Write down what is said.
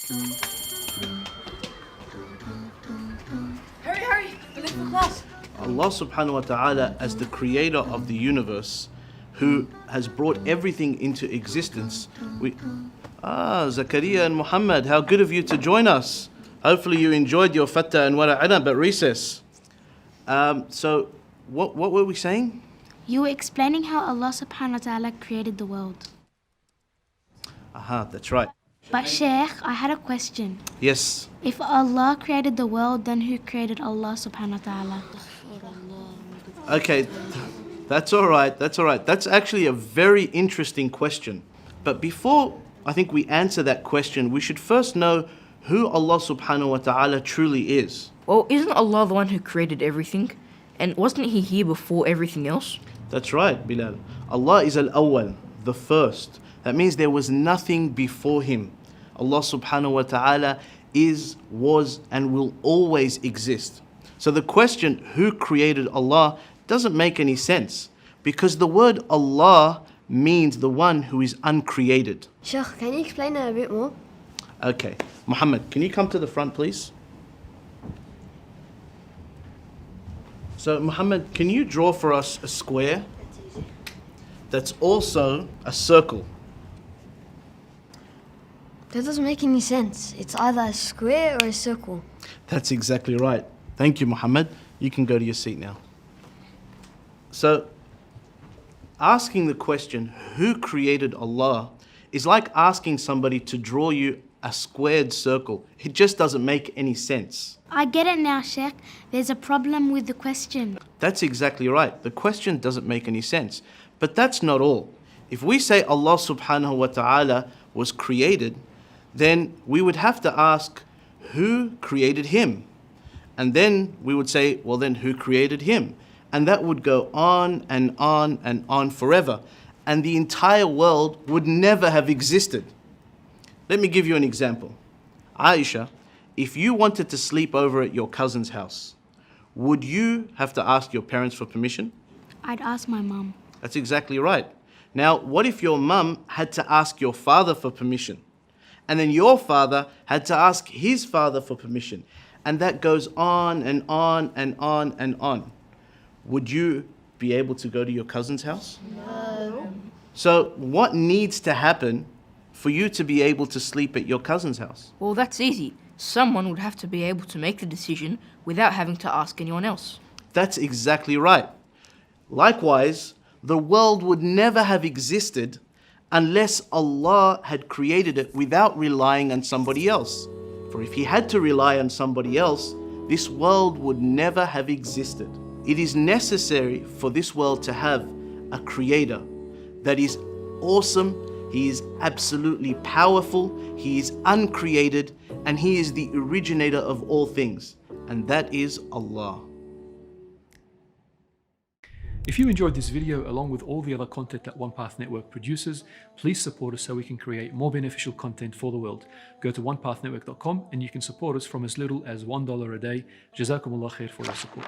Hurry, hurry! We're late for class. Allah subhanahu wa ta'ala, as the creator of the universe, who has brought everything into existence, Zakaria and Muhammad, how good of you to join us. Hopefully you enjoyed your Fatta and Wara'ana at recess. So, what were we saying? You were explaining how Allah subhanahu wa ta'ala created the world. Aha, that's right. But Sheikh, I had a question. Yes. If Allah created the world, then who created Allah subhanahu wa ta'ala? Okay, that's all right. That's actually a very interesting question. But before I think we answer that question, we should first know who Allah subhanahu wa ta'ala truly is. Well, isn't Allah the one who created everything? And wasn't He here before everything else? That's right, Bilal. Allah is al-awwal, the first. That means there was nothing before Him. Allah subhanahu wa ta'ala is, was, and will always exist. So the question, who created Allah, doesn't make any sense, because the word Allah means the one who is uncreated. Sheikh, can you explain that a bit more? Okay, Muhammad, can you come to the front, please? So, Muhammad, can you draw for us a square that's also a circle? That doesn't make any sense. It's either a square or a circle. That's exactly right. Thank you, Muhammad. You can go to your seat now. So, asking the question, who created Allah, is like asking somebody to draw you a squared circle. It just doesn't make any sense. I get it now, Sheikh. There's a problem with the question. That's exactly right. The question doesn't make any sense. But that's not all. If we say Allah subhanahu wa ta'ala was created, then we would have to ask, who created Him? And then we would say, well then who created Him? And that would go on and on and on forever. And the entire world would never have existed. Let me give you an example. Aisha, if you wanted to sleep over at your cousin's house, would you have to ask your parents for permission? I'd ask my mum. That's exactly right. Now, what if your mum had to ask your father for permission? And then your father had to ask his father for permission. And that goes on and on and on and on. Would you be able to go to your cousin's house? No. So what needs to happen for you to be able to sleep at your cousin's house? Well, that's easy. Someone would have to be able to make the decision without having to ask anyone else. That's exactly right. Likewise, the world would never have existed unless Allah had created it without relying on somebody else. For if He had to rely on somebody else, this world would never have existed. It is necessary for this world to have a creator that is awesome, He is absolutely powerful, He is uncreated, and He is the originator of all things, and that is Allah. If you enjoyed this video along with all the other content that OnePath Network produces, please support us so we can create more beneficial content for the world. Go to onepathnetwork.com and you can support us from as little as $1 a day. Jazakumullah khair for your support.